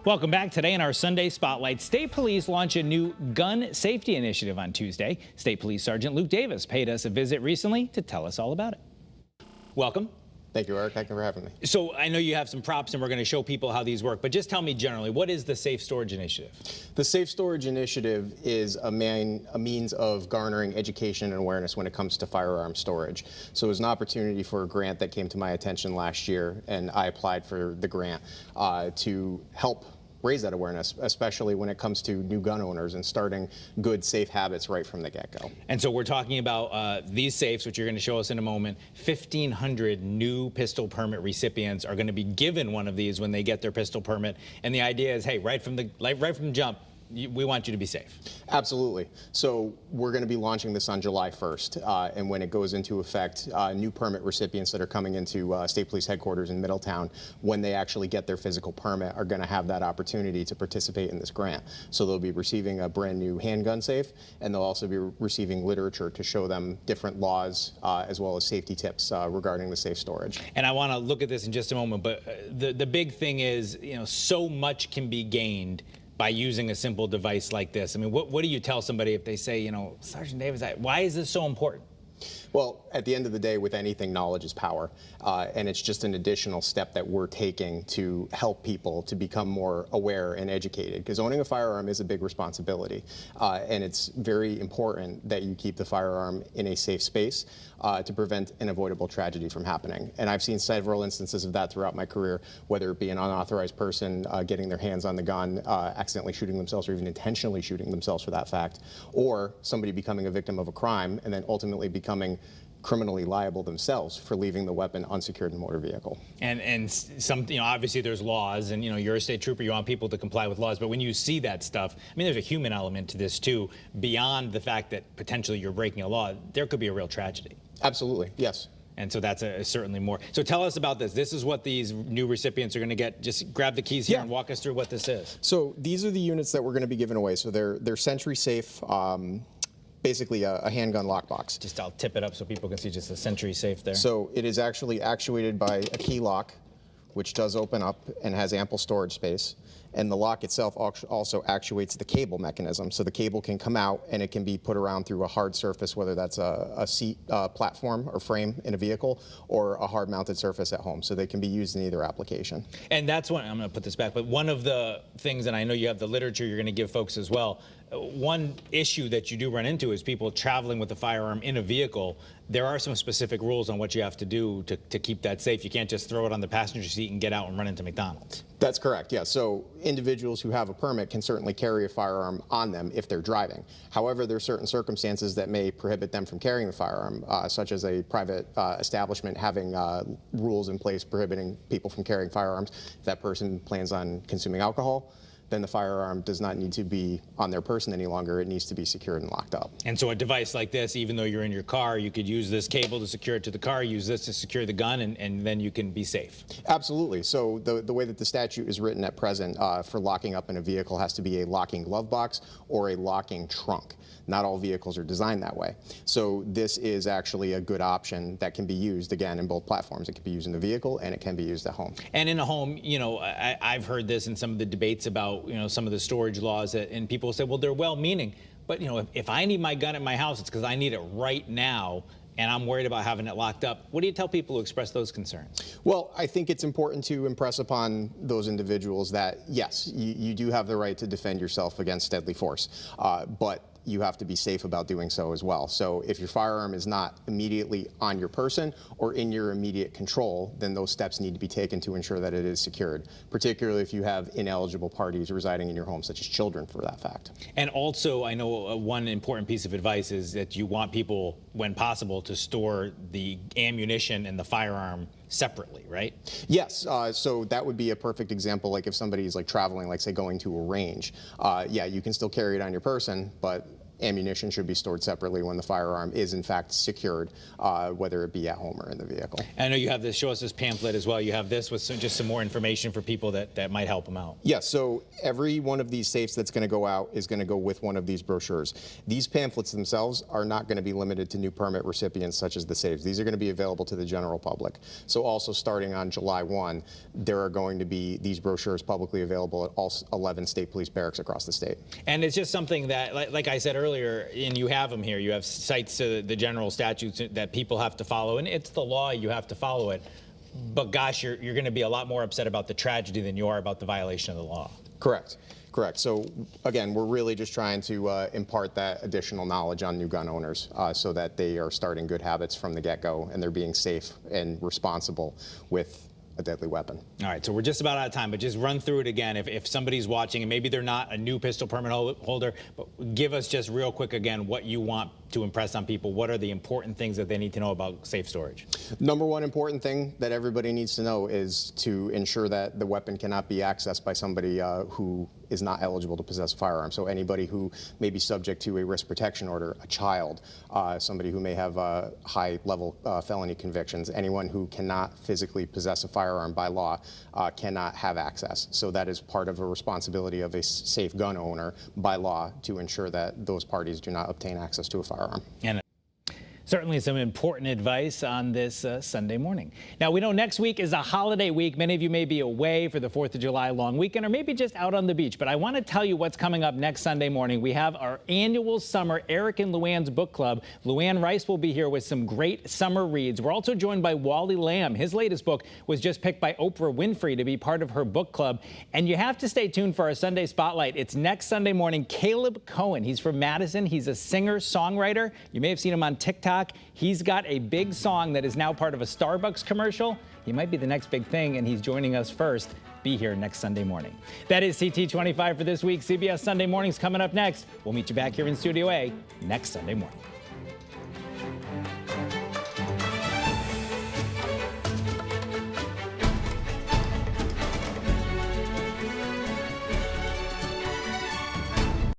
Welcome back. Today in our Sunday Spotlight, State Police launch a new gun safety initiative on Tuesday. State Police Sergeant Luke Davis paid us a visit recently to tell us all about it. Welcome. Thank you, Eric. Thank you for having me. So I know you have some props and we're going to show people how these work, but just tell me generally, what is the Safe Storage Initiative? The Safe Storage Initiative is a means of garnering education and awareness when it comes to firearm storage. So it was an opportunity for a grant that came to my attention last year, and I applied for the grant to help raise that awareness, especially when it comes to new gun owners and starting good, safe habits right from the get-go. And so we're talking about these safes, which you're going to show us in a moment. 1,500 new pistol permit recipients are going to be given one of these when they get their pistol permit. And the idea is, hey, right from the jump, we want you to be safe. Absolutely. So we're going to be launching this on July 1st, and when it goes into effect, new permit recipients that are coming into State Police headquarters in Middletown, when they actually get their physical permit, are going to have that opportunity to participate in this grant. So they'll be receiving a brand new handgun safe, and they'll also be receiving literature to show them different laws as well as safety tips regarding the safe storage. And I want to look at this in just a moment, but the big thing is, so much can be gained by using a simple device like this. I mean, what do you tell somebody if they say, Sergeant Davis, why is this so important? Well, at the end of the day, with anything, knowledge is power, and it's just an additional step that we're taking to help people to become more aware and educated, because owning a firearm is a big responsibility, and it's very important that you keep the firearm in a safe space to prevent an avoidable tragedy from happening. And I've seen several instances of that throughout my career, whether it be an unauthorized person getting their hands on the gun, accidentally shooting themselves, or even intentionally shooting themselves for that fact, or somebody becoming a victim of a crime and then ultimately becoming criminally liable themselves for leaving the weapon unsecured in a motor vehicle. And some, obviously there's laws, and you're a state trooper, you want people to comply with laws, but when you see that stuff, I mean, there's a human element to this too, beyond the fact that potentially you're breaking a law, there could be a real tragedy. Absolutely, yes. And so that's certainly more. So tell us about this. This is what these new recipients are going to get. Just grab the keys here and walk us through what this is. So these are the units that we're going to be giving away. So they're Sentry Safe, basically a handgun lockbox. Just I'll tip it up so people can see just a Sentry Safe there. So it is actually actuated by a key lock, which does open up and has ample storage space. And the lock itself also actuates the cable mechanism. So the cable can come out and it can be put around through a hard surface, whether that's a seat platform or frame in a vehicle or a hard mounted surface at home. So they can be used in either application. And that's one, I'm going to put this back, but one of the things, and I know you have the literature you're going to give folks as well, one issue that you do run into is people traveling with a firearm in a vehicle. There are some specific rules on what you have to do to keep that safe. You can't just throw it on the passenger seat and get out and run into McDonald's. That's correct, yeah. So individuals who have a permit can certainly carry a firearm on them if they're driving. However, there are certain circumstances that may prohibit them from carrying the firearm, such as a private establishment having rules in place prohibiting people from carrying firearms. If that person plans on consuming alcohol, then the firearm does not need to be on their person any longer. It needs to be secured and locked up. And so a device like this, even though you're in your car, you could use this cable to secure it to the car, use this to secure the gun, and then you can be safe. Absolutely. So the way that the statute is written at present for locking up in a vehicle has to be a locking glove box or a locking trunk. Not all vehicles are designed that way. So this is actually a good option that can be used, again, in both platforms. It can be used in the vehicle and it can be used at home. And in a home, I've heard this in some of the debates about, some of the storage laws, and people say, well, they're well-meaning. But, if I need my gun at my house, it's because I need it right now, and I'm worried about having it locked up. What do you tell people who express those concerns? Well, I think it's important to impress upon those individuals that, yes, you do have the right to defend yourself against deadly force, but you have to be safe about doing so as well. So if your firearm is not immediately on your person or in your immediate control, then those steps need to be taken to ensure that it is secured, particularly if you have ineligible parties residing in your home, such as children for that fact. And also, I know one important piece of advice is that you want people, when possible, to store the ammunition and the firearm separately, right? Yes, so that would be a perfect example, like if somebody's like traveling, like say going to a range. Yeah, you can still carry it on your person, but ammunition should be stored separately when the firearm is in fact secured, whether it be at home or in the vehicle. I know you have this, show us this pamphlet as well. You have this with just some more information for people that might help them out. Yes, so every one of these safes that's going to go out is going to go with one of these brochures. These pamphlets themselves are not going to be limited to new permit recipients such as the safes. These are going to be available to the general public. So also starting on July 1, there are going to be these brochures publicly available at all 11 state police barracks across the state. And it's just something that, like I said earlier, and you have them here, you have cites to the general statutes that people have to follow, and it's the law, you have to follow it. But gosh, you're going to be a lot more upset about the tragedy than you are about the violation of the law. Correct. Correct. So again, we're really just trying to impart that additional knowledge on new gun owners so that they are starting good habits from the get-go and they're being safe and responsible with a deadly weapon. All right, so we're just about out of time, but just run through it again. If somebody's watching and maybe they're not a new pistol permit holder, but give us just real quick again what you want to impress on people. What are the important things that they need to know about safe storage? Number one important thing that everybody needs to know is to ensure that the weapon cannot be accessed by somebody who is not eligible to possess a firearm. So anybody who may be subject to a risk protection order, a child, somebody who may have high-level felony convictions, anyone who cannot physically possess a firearm by law cannot have access. So that is part of a responsibility of a safe gun owner by law to ensure that those parties do not obtain access to a firearm. And certainly some important advice on this Sunday morning. Now, we know next week is a holiday week. Many of you may be away for the 4th of July long weekend or maybe just out on the beach. But I want to tell you what's coming up next Sunday morning. We have our annual summer Eric and Luann's book club. Luann Rice will be here with some great summer reads. We're also joined by Wally Lamb. His latest book was just picked by Oprah Winfrey to be part of her book club. And you have to stay tuned for our Sunday Spotlight. It's next Sunday morning. Caleb Cohen. He's from Madison. He's a singer-songwriter. You may have seen him on TikTok. He's got a big song that is now part of a Starbucks commercial. He might be the next big thing, and he's joining us first. Be here next Sunday morning. That is CT25 for this week. CBS Sunday Morning's coming up next. We'll meet you back here in Studio A next Sunday morning.